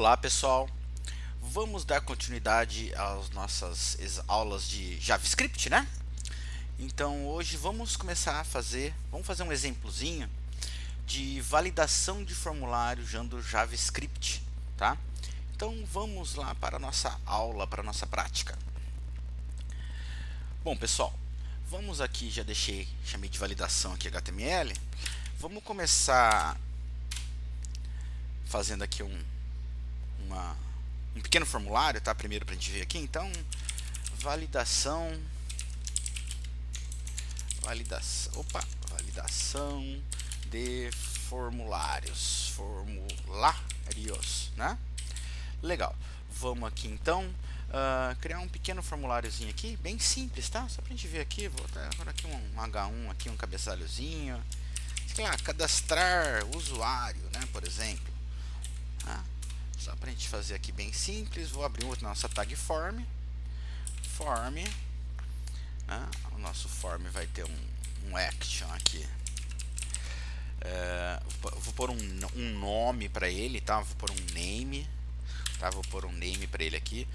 Olá pessoal, vamos dar continuidade às nossas aulas de JavaScript, né? Então hoje vamos fazer um exemplozinho de validação de formulário usando JavaScript, tá? Então vamos lá para a nossa aula, para a nossa prática. Bom pessoal, vamos aqui, chamei de validação aqui HTML. Vamos começar fazendo aqui um pequeno formulário, tá? Primeiro para a gente ver aqui, então validação de formulários, né? Legal. Vamos aqui então criar um pequeno formuláriozinho aqui, bem simples, tá? Só pra gente ver aqui, vou até agora aqui um H1 aqui, um cabeçalhozinho. Sei lá, cadastrar usuário, né, por exemplo. Tá? Só pra gente fazer aqui bem simples, vou abrir nossa tag form, né? O nosso form vai ter um action aqui. Vou pôr um nome para ele, tá? Vou pôr um name, tá? Vou pôr um name para ele aqui,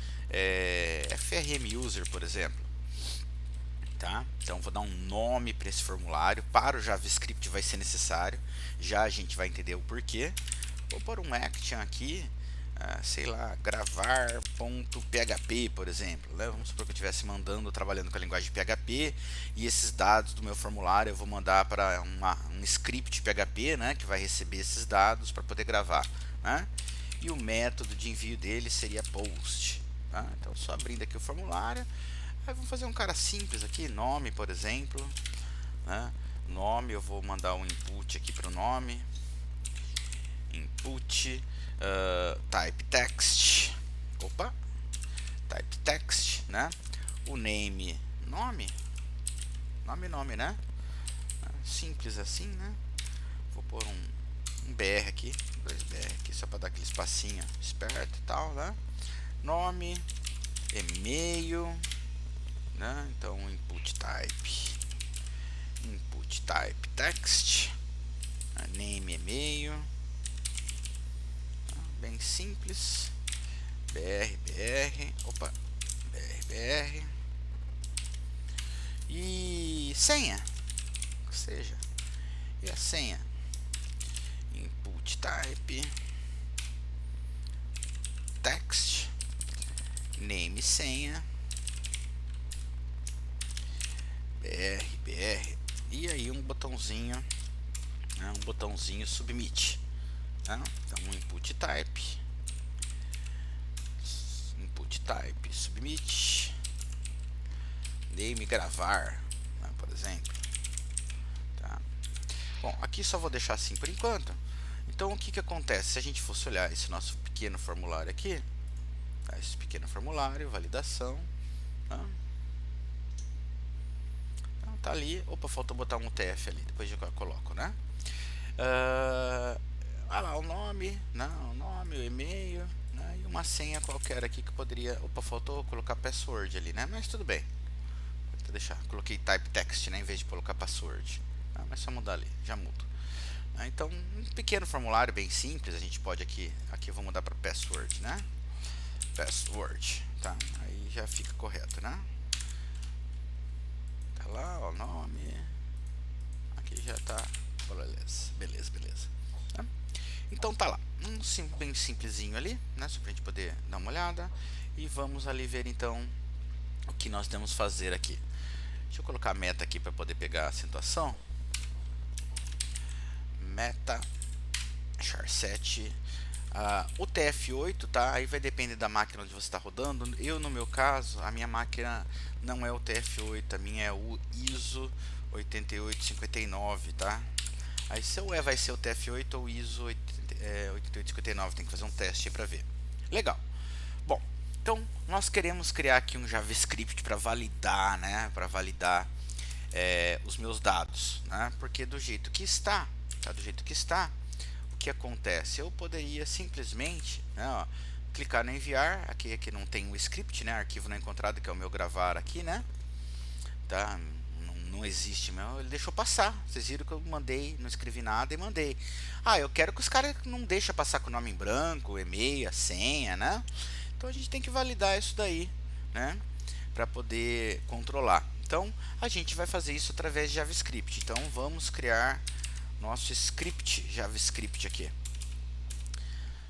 FRM user, por exemplo, tá? Então vou dar um nome para esse formulário. Para o JavaScript vai ser necessário, já a gente vai entender o porquê. Vou pôr um action aqui, sei lá, gravar.php, por exemplo, né? Vamos supor que eu estivesse trabalhando com a linguagem PHP, e esses dados do meu formulário eu vou mandar para um script PHP, né, que vai receber esses dados para poder gravar, né? E o método de envio dele seria post, tá? Então só abrindo aqui o formulário, aí vamos fazer um cara simples aqui, nome, por exemplo, né? Nome, eu vou mandar um input aqui para o nome, input type text, type text, né? O name, nome, né? Simples assim, né? Vou pôr um BR aqui, 2BR aqui, só para dar aquele espacinho esperto e tal, né? Nome, e-mail, né? Então input type text, name, e-mail, bem simples, br, e senha, ou seja, e a senha, input type text, name, senha, br, e aí um botãozinho, né, submit, né? Então input type submit, name, gravar, né, por exemplo, tá? Bom, aqui só vou deixar assim por enquanto. Então o que acontece se a gente fosse olhar esse nosso pequeno formulário aqui, tá? Esse pequeno formulário, validação, tá? Então, tá ali. Opa, faltou botar um TF ali, depois eu coloco, né? Lá o nome, né? O e-mail, né? E uma senha qualquer aqui que poderia. Opa, faltou colocar password ali, né? Mas tudo bem. Vou deixar. Coloquei type text, né? Em vez de colocar password. Mas só mudar ali, já mudo. Então, um pequeno formulário bem simples. A gente pode aqui eu vou mudar para password, né? Password, tá? Aí já fica correto, né? Tá lá, ó, o nome. Aqui já tá. Beleza. Tá? Então tá lá, bem simplesinho ali, né? Só pra gente poder dar uma olhada. E vamos ali ver então o que nós devemos fazer aqui. Deixa eu colocar a meta aqui para poder pegar a acentuação. Meta char7, o TF8, tá? Aí vai depender da máquina onde você está rodando. No meu caso, a minha máquina não é o TF8, a minha é o ISO 8859, tá? Aí se vai ser o TF8 ou o ISO 8859, tem que fazer um teste para ver. Legal. Bom, então nós queremos criar aqui um JavaScript para validar, né? Para validar os meus dados, né? Porque do jeito que está, o que acontece? Eu poderia simplesmente, né, ó, clicar no enviar, aqui não tem o script, né? Arquivo não encontrado, que é o meu gravar aqui, né? Tá? não existe, meu. Ele deixou passar. Vocês viram que eu mandei, não escrevi nada e mandei. Ah, eu quero que os caras não deixem passar com o nome em branco, o e-mail, a senha, né? Então a gente tem que validar isso daí, né? Para poder controlar. Então a gente vai fazer isso através de JavaScript. Então vamos criar nosso script JavaScript aqui.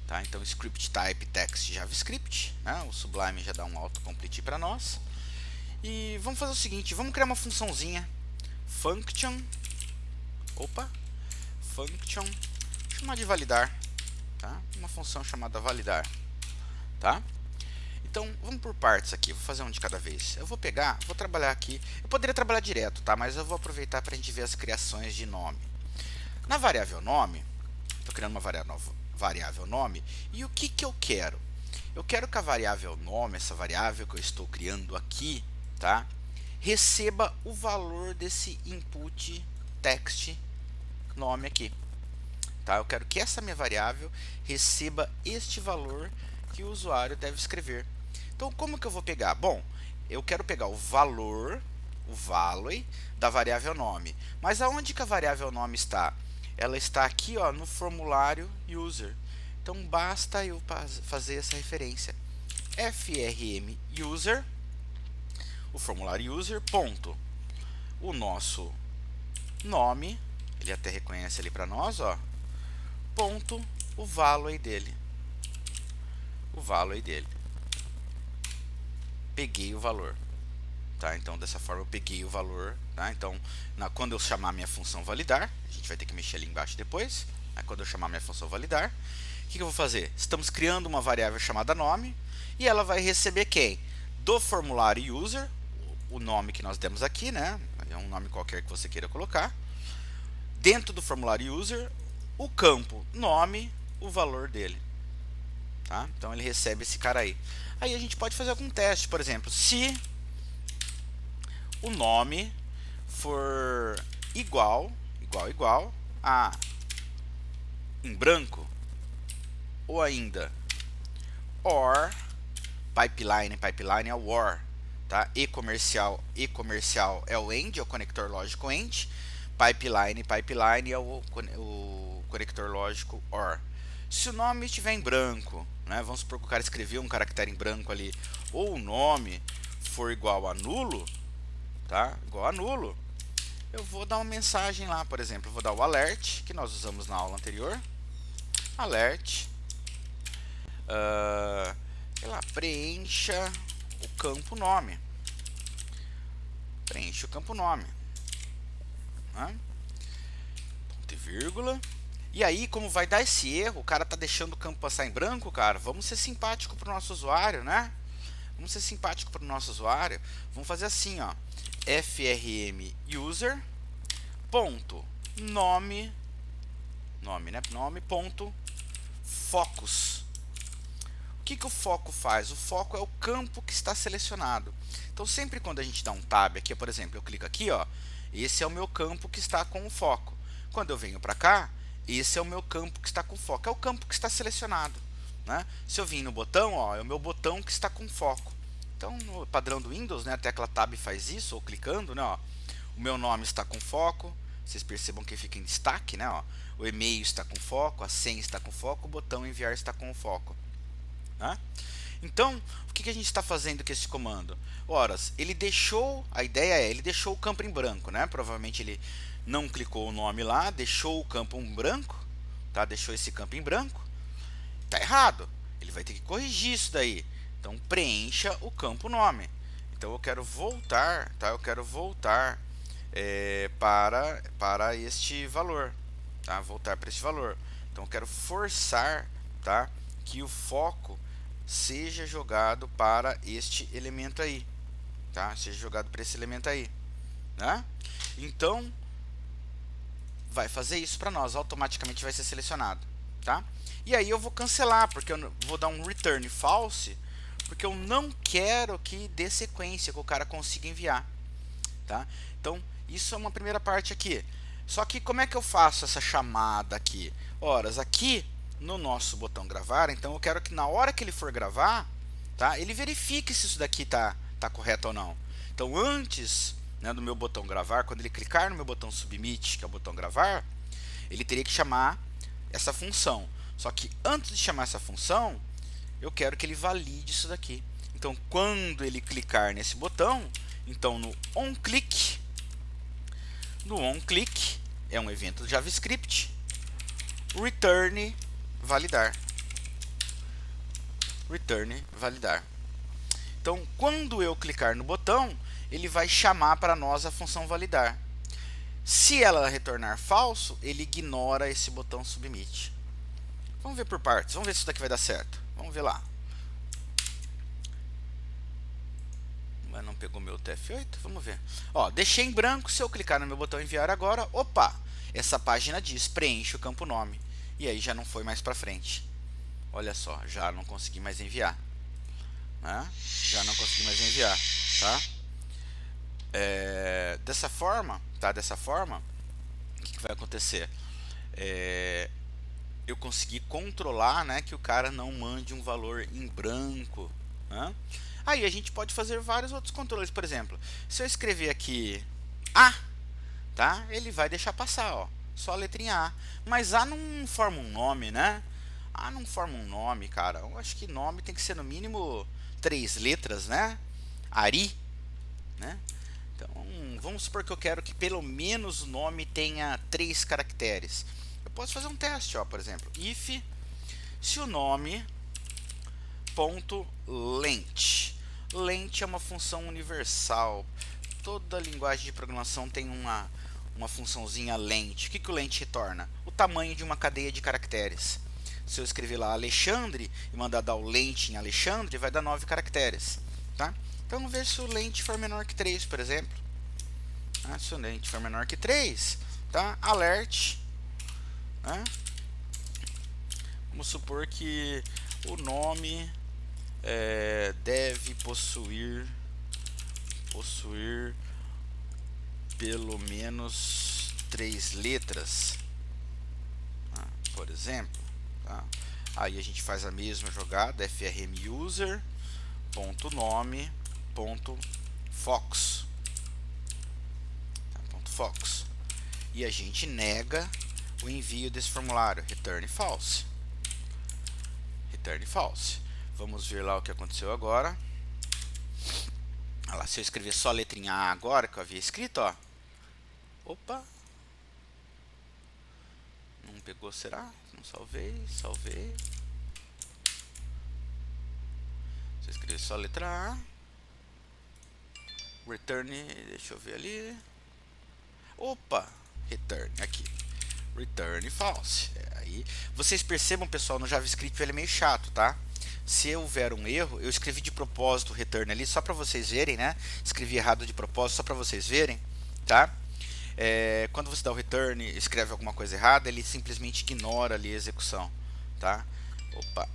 Tá, então script type text JavaScript, né? O Sublime já dá um autocomplete para nós. E vamos fazer o seguinte, vamos criar uma funçãozinha function, function, chamar de validar, tá? Uma função chamada validar, tá? Então vamos por partes aqui, vou fazer um de cada vez. Eu vou pegar, vou trabalhar aqui, eu poderia trabalhar direto, tá? Mas eu vou aproveitar para a gente ver as criações de nome. Na variável nome, estou criando uma variável nome, e o que eu quero? Eu quero que a variável nome, essa variável que eu estou criando aqui, tá, receba o valor desse input text nome aqui, tá? Eu quero que essa minha variável receba este valor que o usuário deve escrever. Então, como que eu vou pegar? Bom, eu quero pegar o valor, o value da variável nome. Mas aonde que a variável nome está? Ela está aqui, ó, no formulário user. Então basta eu fazer essa referência. frm user, o formulário user, ponto. O nosso nome, ele até reconhece ali para nós, ó, ponto, o value dele. O value dele. Peguei o valor. Tá, então dessa forma eu peguei o valor, tá? Então quando eu chamar minha função validar, a gente vai ter que mexer ali embaixo depois, né? Quando eu chamar minha função validar, o que eu vou fazer? Estamos criando uma variável chamada nome e ela vai receber quem? Do formulário user, o nome que nós demos aqui, né? É um nome qualquer que você queira colocar. Dentro do formulário user, o campo nome, o valor dele, tá? Então ele recebe esse cara aí. Aí a gente pode fazer algum teste, por exemplo, se o nome for igual a em branco, ou ainda or, pipeline é o or, tá? E comercial é o end, é o conector lógico end, pipeline é o conector lógico or. Se o nome estiver em branco, né, vamos supor que o cara escreveu um caractere em branco ali, ou o nome for igual a nulo, tá? Igual a nulo, eu vou dar uma mensagem lá, por exemplo, eu vou dar o alert, que nós usamos na aula anterior, alert, sei lá, preencha o campo nome, né? Ponto e vírgula. E aí, como vai dar esse erro, o cara tá deixando o campo passar em branco, cara, vamos ser simpático pro nosso usuário, né? Vamos ser simpático pro nosso usuário. Vamos fazer assim, ó, frm user ponto nome, né? Nome ponto focus. O que o foco faz? O foco é o campo que está selecionado. Então sempre quando a gente dá um tab aqui, por exemplo, eu clico aqui, ó, esse é o meu campo que está com o foco. Quando eu venho para cá, esse é o meu campo que está com foco. É o campo que está selecionado, né? Se eu vim no botão, ó, é o meu botão que está com foco. Então, no padrão do Windows, né, a tecla Tab faz isso, ou clicando, né, ó, o meu nome está com foco, vocês percebam que fica em destaque, né, ó, o e-mail está com foco, a senha está com foco, o botão enviar está com foco, né? Então, o que a gente está fazendo com esse comando? Ora, ele deixou, a ideia é, ele deixou o campo em branco, né, provavelmente ele não clicou o nome lá, deixou o campo em branco, tá, deixou esse campo em branco, tá errado, ele vai ter que corrigir isso daí. Então preencha o campo nome. Então eu quero voltar, tá? Eu quero voltar para este valor, tá? Voltar para este valor. Então eu quero forçar, tá? Que o foco seja jogado para este elemento aí, tá? Seja jogado para esse elemento aí, né? Então vai fazer isso para nós, automaticamente vai ser selecionado, tá? E aí eu vou cancelar, porque eu vou dar um return false, porque eu não quero que dê sequência, que o cara consiga enviar, tá? Então, isso é uma primeira parte aqui. Só que como é que eu faço essa chamada aqui? Ora, aqui no nosso botão gravar, então eu quero que na hora que ele for gravar, tá? Ele verifique se isso daqui tá correto ou não. Então, antes né, do meu botão gravar, quando ele clicar no meu botão submit, que é o botão gravar, ele teria que chamar essa função. Só que antes de chamar essa função, eu quero que ele valide isso daqui. Então, quando ele clicar nesse botão, então no onClick, é um evento do JavaScript, return validar. Return validar. Então, quando eu clicar no botão, ele vai chamar para nós a função validar. Se ela retornar falso, ele ignora esse botão submit. Vamos ver por partes, vamos ver se isso daqui vai dar certo. Vamos ver lá. Mas não pegou meu TF8? Vamos ver. Ó, deixei em branco, se eu clicar no meu botão enviar agora, opa, essa página diz preenche o campo nome. E aí já não foi mais para frente. Olha só, já não consegui mais enviar. Né? Já não consegui mais enviar, tá? Dessa forma, o que vai acontecer? Eu consegui controlar, né, que o cara não mande um valor em branco, né? Aí a gente pode fazer vários outros controles, por exemplo, se eu escrever aqui A, tá? Ele vai deixar passar, ó, só a letrinha A, mas A não forma um nome, né? A não forma um nome, cara. Eu acho que nome tem que ser no mínimo 3 letras, né? Ari, né? Então, vamos supor que eu quero que pelo menos o nome tenha 3 caracteres. Eu posso fazer um teste, ó, por exemplo, if se o nome ponto length. Length é uma função universal. Toda linguagem de programação tem uma funçãozinha length. O que o length retorna? O tamanho de uma cadeia de caracteres. Se eu escrever lá Alexandre e mandar dar o length em Alexandre, vai dar 9 caracteres, tá? Então vamos ver se o length for menor que 3, por exemplo. Se o length for menor que 3, tá? Alert, né? Vamos supor que o nome deve possuir pelo menos 3 letras, por exemplo, tá? Aí a gente faz a mesma jogada, frmuser.nome.fox, tá? .fox, e a gente nega o envio desse formulário, return false. Return false. Vamos ver lá o que aconteceu agora. Olha lá, se eu escrever só a letrinha A agora, que eu havia escrito, ó. Opa! Não pegou, será? Não salvei. Se eu escrever só a letra A. Return, deixa eu ver ali. Opa! Return, aqui. Return false. Aí, vocês percebam, pessoal, no JavaScript ele é meio chato, tá? Se houver um erro, eu escrevi de propósito o return ali, só para vocês verem, né? Escrevi errado de propósito, só para vocês verem, tá? Quando você dá o return, escreve alguma coisa errada, ele simplesmente ignora ali a execução, tá? Opa!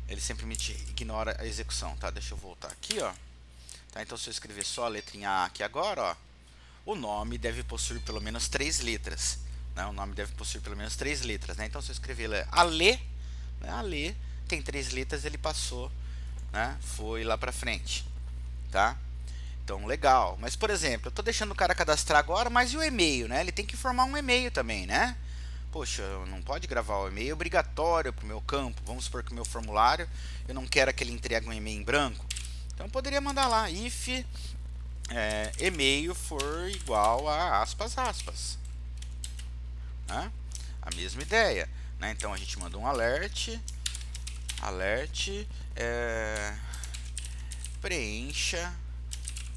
Ele simplesmente ignora a execução, tá? Deixa eu voltar aqui, ó. Tá? Então, se eu escrever só a letrinha A aqui agora, ó, o nome deve possuir pelo menos 3 letras. Né? O nome deve possuir pelo menos 3 letras, né? Então, se eu escrever Ale, né? Ale tem 3 letras, ele passou, né? Foi lá pra frente, tá? Então, legal. Mas, por exemplo, eu estou deixando o cara cadastrar agora, mas e o e-mail, né? Ele tem que formar um e-mail também, né? Poxa, não pode gravar o e-mail, é obrigatório para o meu campo. Vamos supor que o meu formulário, eu não quero que ele entregue um e-mail em branco. Então, eu poderia mandar lá, if e-mail for igual a aspas. Né? A mesma ideia, né? Então, a gente manda um alert, preencha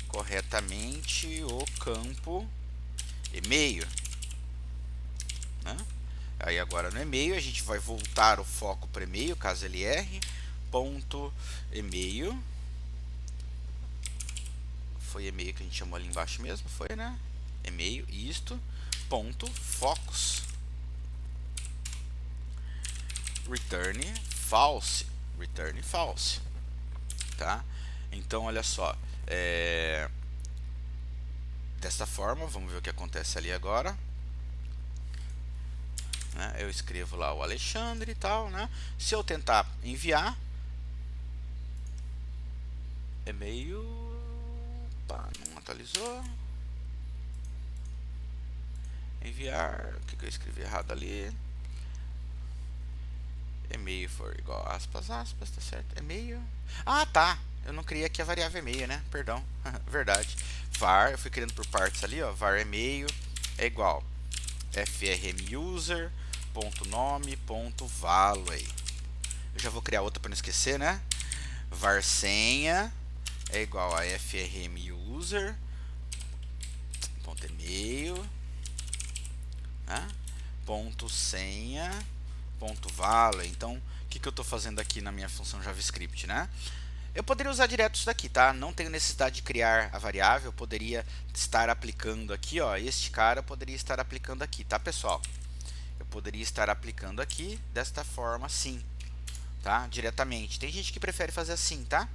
corretamente o campo e-mail, né? Aí agora no e-mail a gente vai voltar o foco para e-mail, caso ele erre, ponto e-mail, foi e-mail que a gente chamou ali embaixo mesmo, foi, né? E-mail, isto, ponto focus, return false, tá? Então olha só, desta forma, vamos ver o que acontece ali agora, né? Eu escrevo lá o Alexandre e tal, né? Se eu tentar enviar e-mail, não atualizou, enviar, o que eu escrevi errado ali? E-mail for igual aspas, aspas, tá certo? E-mail. Ah, tá. Eu não criei aqui a variável e-mail, né? Perdão. Verdade. Var, eu fui criando por partes ali, ó. Var e-mail é igual frmuser.nome.value. Eu já vou criar outra para não esquecer, né? Var senha é igual a frmuser.email, né? Ponto senha ponto value. Então, o que eu estou fazendo aqui na minha função JavaScript, né? Eu poderia usar direto isso daqui, tá? Não tenho necessidade de criar a variável, eu poderia estar aplicando aqui, ó. Este cara eu poderia estar aplicando aqui, tá, pessoal? Eu poderia estar aplicando aqui desta forma, sim, tá? Diretamente. Tem gente que prefere fazer assim, tá?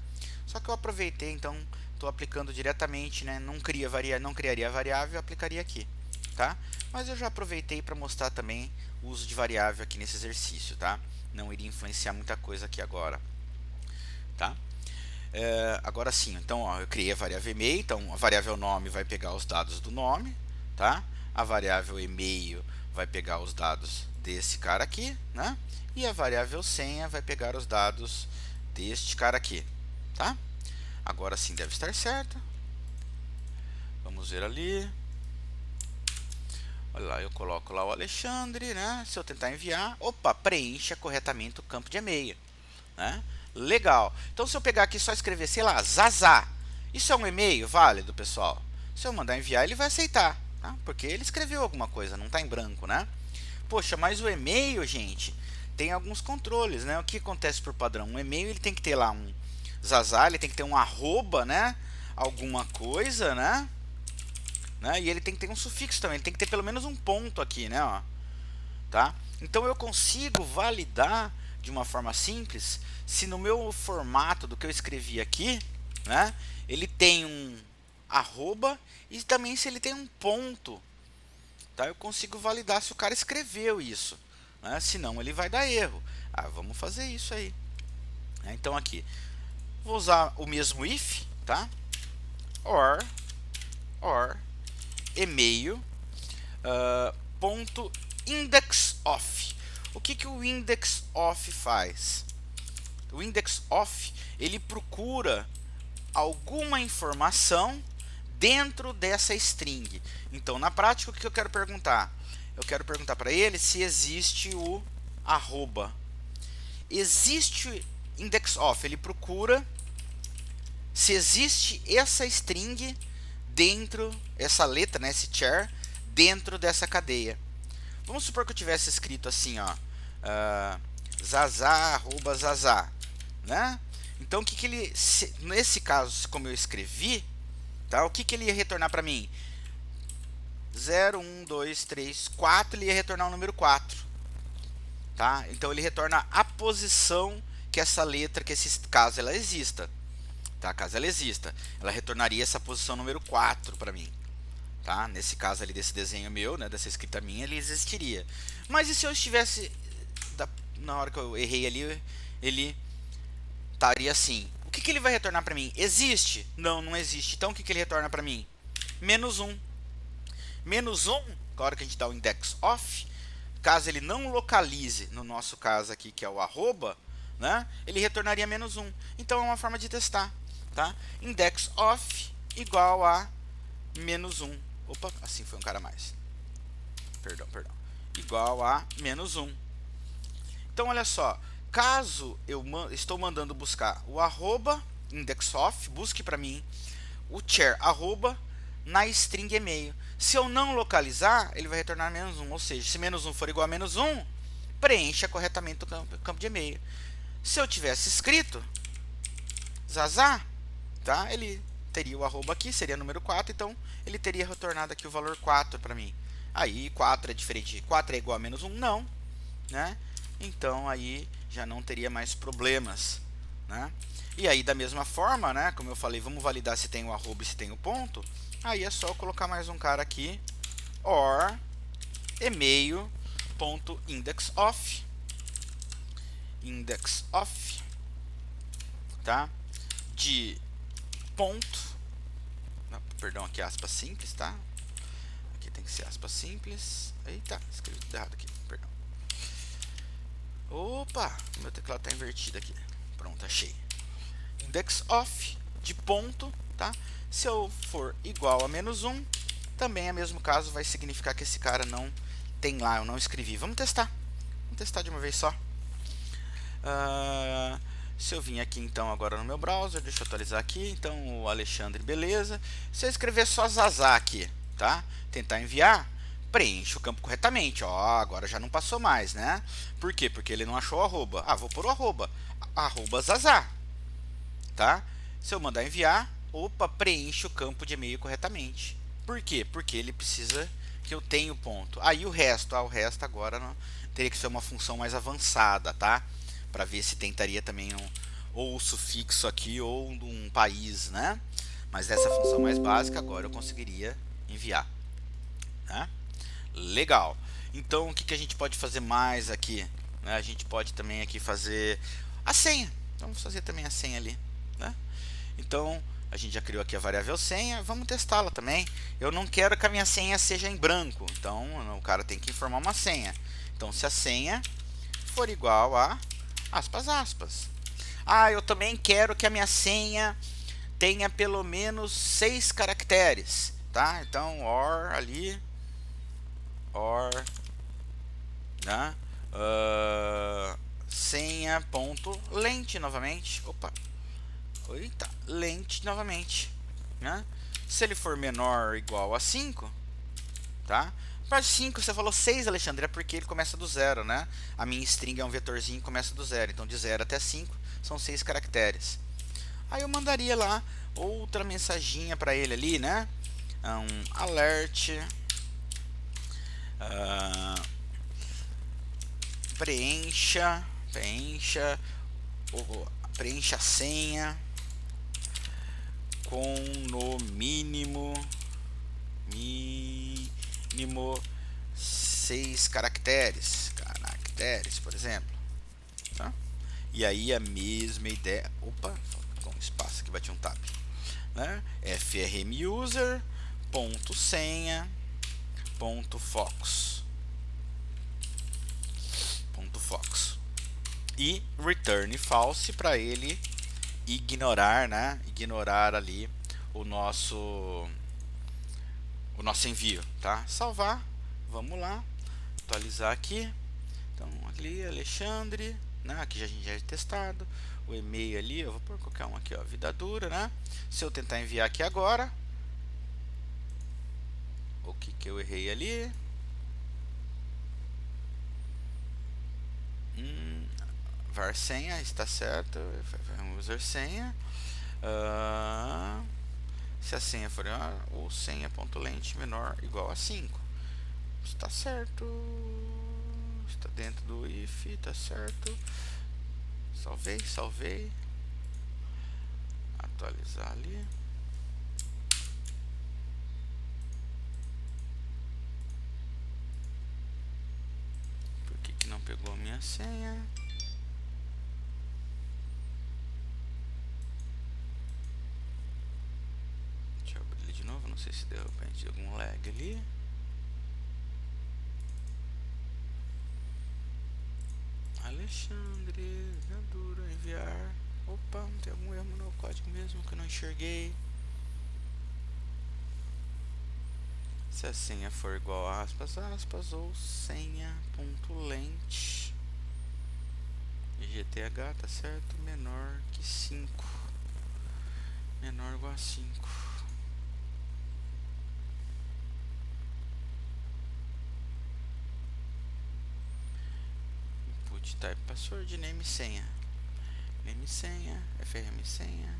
Só que eu aproveitei, então estou aplicando diretamente, né? Não criaria a variável, eu aplicaria aqui, tá? Mas eu já aproveitei para mostrar também o uso de variável aqui nesse exercício, tá? Não iria influenciar muita coisa aqui agora, tá? Agora sim, então ó, eu criei a variável e-mail, então a variável nome vai pegar os dados do nome, tá? A variável e-mail vai pegar os dados desse cara aqui, né? E a variável senha vai pegar os dados deste cara aqui, tá? Agora sim deve estar certo. Vamos ver ali. Olha lá, eu coloco lá o Alexandre, né? Se eu tentar enviar, opa, preencha corretamente o campo de e-mail, né? Legal. Então se eu pegar aqui e só escrever, sei lá, Zazá, isso é um e-mail válido, pessoal? Se eu mandar enviar, ele vai aceitar, tá? Porque ele escreveu alguma coisa, não está em branco, né? Poxa, mas o e-mail, gente, tem alguns controles, né? O que acontece por padrão? Um e-mail ele tem que ter lá um Zazá, ele tem que ter um arroba, né? Alguma coisa, né? E ele tem que ter um sufixo também, ele tem que ter pelo menos um ponto aqui, né? Ó, tá? Então eu consigo validar de uma forma simples se no meu formato do que eu escrevi aqui, né? Ele tem um arroba e também se ele tem um ponto, tá? Eu consigo validar se o cara escreveu isso, né? Senão ele vai dar erro. Ah, vamos fazer isso aí. Então aqui, vou usar o mesmo if, tá? Or e-mail ponto index of. O que o index of faz? O index of ele procura alguma informação dentro dessa string. Então, na prática, o que eu quero perguntar? Eu quero perguntar para ele se existe o arroba. Existe index of, ele procura se existe essa string dentro, essa letra, né, esse char, dentro dessa cadeia. Vamos supor que eu tivesse escrito assim, ó, Zazá, arroba Zazá, né? Então, o que ele, nesse caso, como eu escrevi, tá? O que ele ia retornar para mim? 0, 1, 2, 3, 4, ele ia retornar o número 4, tá? Então, ele retorna a posição que essa letra, que esse caso ela exista, tá? Caso ela exista, ela retornaria essa posição número 4 para mim. Tá? Nesse caso ali desse desenho meu, né, dessa escrita minha, ele existiria. Mas e se eu estivesse na hora que eu errei ali, ele estaria assim. O que ele vai retornar para mim? Existe? Não, não existe. Então o que ele retorna para mim? Menos 1. Menos 1, na hora que a gente dá o index off, caso ele não localize, no nosso caso aqui, que é o arroba, né, ele retornaria menos 1. Então é uma forma de testar. Tá? Index off igual a menos 1. Opa, assim foi um cara a mais. Perdão. Igual a menos 1. Então, olha só. Caso eu estou mandando buscar o arroba indexOf, busque para mim o char arroba na string e-mail. Se eu não localizar, ele vai retornar menos 1. Ou seja, se menos 1 for igual a menos 1, preencha corretamente o campo de e-mail. Se eu tivesse escrito Zazá, tá? Ele teria o arroba aqui, seria número 4, então ele teria retornado aqui o valor 4 para mim. Aí 4 é diferente, 4 é igual a menos 1? Não, né? Então aí já não teria mais problemas, né? E aí da mesma forma, né, como eu falei, vamos validar se tem o arroba e se tem o ponto. Aí é só eu colocar mais um cara aqui, or e-mail.indexOf, indexOf, tá? De ponto, perdão, aqui aspas simples, tá? Aqui tem que ser aspas simples. Eita, escrevi tudo errado aqui, perdão. Opa, meu teclado está invertido aqui. Pronto, achei. Index of de ponto, tá? Se eu for igual a -1, também é o mesmo caso, vai significar que esse cara não tem lá, eu não escrevi. Vamos testar de uma vez só. Se eu vim aqui então agora no meu browser, deixa eu atualizar aqui, então o Alexandre, beleza. Se eu escrever só Zazá aqui, tá? Tentar enviar, preenche o campo corretamente, ó, agora já não passou mais, né? Por quê? Porque ele não achou o arroba. Ah, vou pôr o arroba, arroba Zazá, tá? Se eu mandar enviar, opa, preenche o campo de e-mail corretamente. Por quê? Porque ele precisa que eu tenha o ponto. Aí o resto agora não, teria que ser uma função mais avançada, tá? Para ver se tentaria também ou o sufixo aqui ou um país, né? Mas dessa função mais básica agora eu conseguiria enviar, né? Legal. Então o que a gente pode fazer mais aqui? Né? A gente pode também aqui fazer a senha. Vamos fazer também a senha ali, né? Então a gente já criou aqui a variável senha, vamos testá-la também. Eu não quero que a minha senha seja em branco, então o cara tem que informar uma senha. Então se a senha for igual a aspas, aspas. Ah, eu também quero que a minha senha tenha pelo menos 6 caracteres, tá? Então or ali, or, né? Senha.length novamente. Opa. Eita, length novamente, né? Se ele for menor ou igual a 5, tá? Para 5, você falou 6, Alexandre, é porque ele começa do zero, né? A minha string é um vetorzinho que começa do zero, então de 0 até 5 são 6 caracteres. Aí eu mandaria lá outra mensaginha para ele ali, né? Alert, preencha a senha com no mínimo 6 caracteres, por exemplo, tá? E aí a mesma ideia, opa, com espaço aqui, bati um tab, né? frmuser ponto senha ponto fox e return false para ele ignorar, né? Ignorar ali o nosso envio, tá? Salvar, vamos lá, atualizar aqui. Então ali Alexandre, né? Aqui a gente já é testado. O e-mail ali, eu vou pôr qualquer um aqui, ó, vida dura, né? Se eu tentar enviar aqui agora, o que eu errei ali? Var senha está certo, user senha. Se a senha for ou senha.length menor ou igual a 5, está certo, está dentro do if, está certo. Salvei, atualizar ali. Por que não pegou a minha senha? Deixa eu abrir ele de novo, não sei se deu repente algum lag ali. Alexandre, Verdura, enviar. Opa, não tem algum erro no código mesmo que eu não enxerguei. Se a senha for igual a aspas, aspas ou senha.length GTH, tá certo? Menor que 5. Menor ou igual a 5. Input type password, name senha. Name senha, frm senha,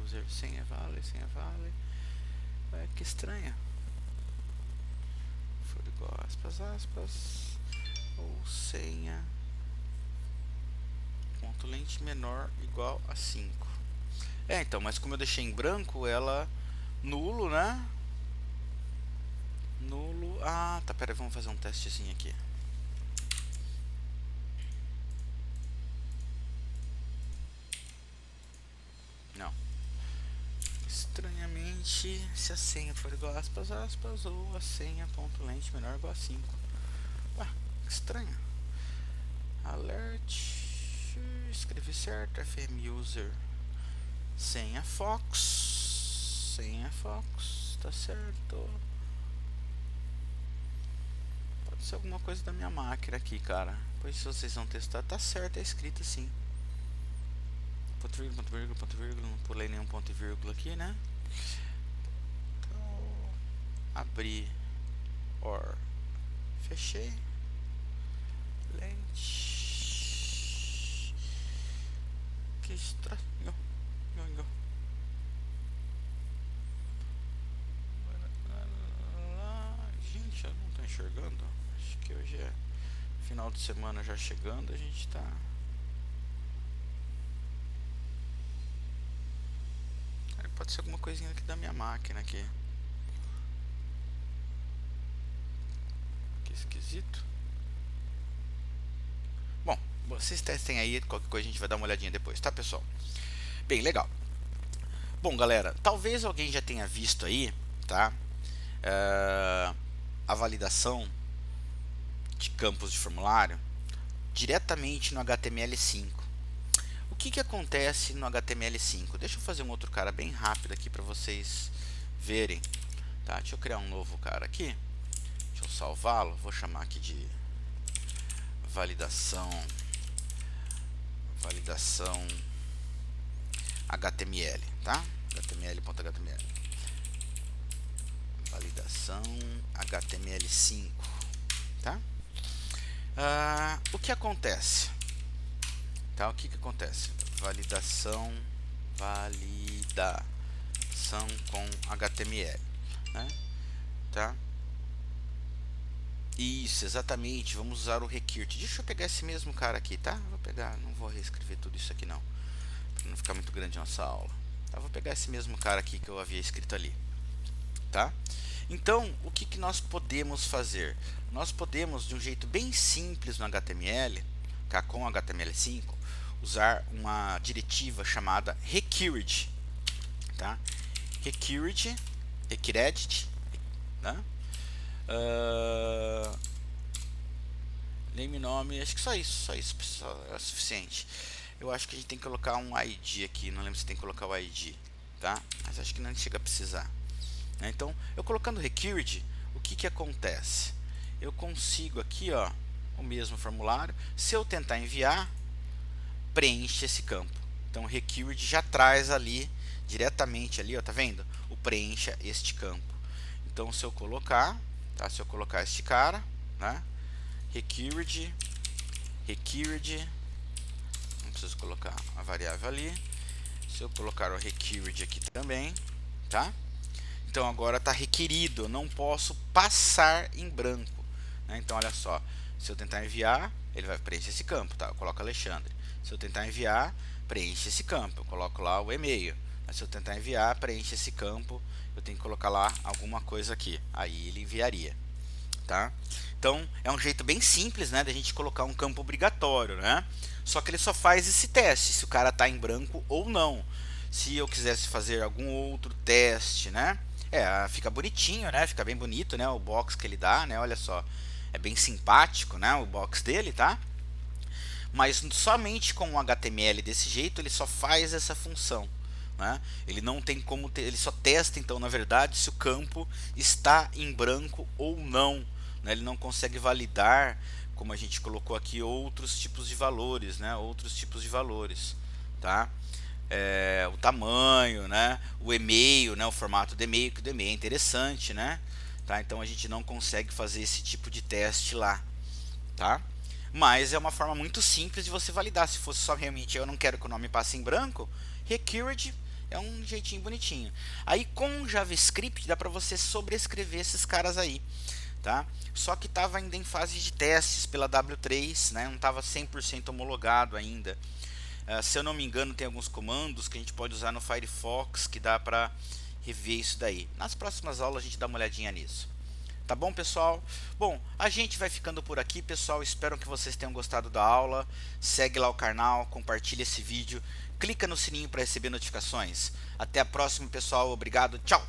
user senha vale. Que estranha. For igual a aspas, aspas ou senha ponto length menor igual a 5. Então, mas como eu deixei em branco, ela nulo, né? Nulo. Ah, tá, pera aí, vamos fazer um testezinho aqui. Não. Estranhamente se a senha for igual a aspas, aspas, ou a senha ponto lente menor ou igual a 5. Ué, que estranho. Alert, escrevi certo, FM user, senha Fox, tá certo. Pode ser alguma coisa da minha máquina aqui, cara. Pois se vocês vão testar, tá certo, é escrito assim. Ponto vírgula, ponto vírgula, ponto vírgula, não pulei nenhum ponto e vírgula aqui, né? Então, abri, or, fechei, lente. Que estranho. Gente, eu não tô enxergando. Acho que hoje é final de semana já chegando. A gente tá. Pode ser alguma coisinha aqui da minha máquina aqui. Que esquisito. Bom, vocês testem aí. Qualquer coisa a gente vai dar uma olhadinha depois, tá, pessoal? Bem, legal. Bom, galera, talvez alguém já tenha visto aí, tá? A validação de campos de formulário diretamente no HTML5. O que acontece no HTML5? Deixa eu fazer um outro cara bem rápido aqui para vocês verem. Tá? Deixa eu criar um novo cara aqui. Deixa eu salvá-lo. Vou chamar aqui de validação HTML, tá? HTML.html. Validação HTML5, tá? O que acontece? Tá? O que acontece? Validação com HTML, né? Tá? Isso, exatamente. Vamos usar o requirt. Deixa eu pegar esse mesmo cara aqui, tá? Vou pegar, não vou reescrever tudo isso aqui não, para não ficar muito grande nossa aula. Tá? Vou pegar esse mesmo cara aqui que eu havia escrito ali, tá? Então, o que nós podemos fazer? Nós podemos, de um jeito bem simples no HTML, com HTML5, usar uma diretiva chamada required, tá? Required, tá? Nome, acho que só isso pessoal, é o suficiente. Eu acho que a gente tem que colocar um ID aqui, não lembro se tem que colocar o ID, tá? Mas acho que não chega a precisar. Então, eu colocando required, o que acontece? Eu consigo aqui, ó, o mesmo formulário. Se eu tentar enviar, preenche esse campo. Então, required já traz ali, diretamente ali, ó, tá vendo? O preencha este campo. Então, se eu colocar, tá? Se eu colocar este cara, né? Required, não preciso colocar a variável ali. Se eu colocar o required aqui também, tá? Então agora está requerido, eu não posso passar em branco, né? Então olha só, se eu tentar enviar, ele vai preencher esse campo, tá? Eu coloco Alexandre. Se eu tentar enviar, preenche esse campo, eu coloco lá o e-mail. Mas se eu tentar enviar, preenche esse campo, eu tenho que colocar lá alguma coisa aqui, aí ele enviaria, tá? Então é um jeito bem simples, né, da gente colocar um campo obrigatório, né? Só que ele só faz esse teste, se o cara está em branco ou não. Se eu quisesse fazer algum outro teste, né? Fica bonitinho, né? Fica bem bonito, né? O box que ele dá, né? Olha só, é bem simpático, né? O box dele, tá? Mas somente com o HTML desse jeito ele só faz essa função, né? Ele não tem como ele só testa, então, na verdade, se o campo está em branco ou não, né? Ele não consegue validar, como a gente colocou aqui, outros tipos de valores, né? Tá? O tamanho, né? O e-mail, né? O formato do e-mail, que o do e-mail é interessante, né? Tá? Então a gente não consegue fazer esse tipo de teste lá, tá? Mas é uma forma muito simples de você validar. Se fosse só realmente eu não quero que o nome passe em branco, required é um jeitinho bonitinho. Aí com JavaScript dá para você sobrescrever esses caras aí, tá? Só que estava ainda em fase de testes pela W3, né? Não estava 100% homologado ainda. Se eu não me engano, tem alguns comandos que a gente pode usar no Firefox que dá para rever isso daí. Nas próximas aulas a gente dá uma olhadinha nisso. Tá bom, pessoal? Bom, a gente vai ficando por aqui, pessoal. Espero que vocês tenham gostado da aula. Segue lá o canal, compartilha esse vídeo, clica no sininho para receber notificações. Até a próxima, pessoal. Obrigado, tchau!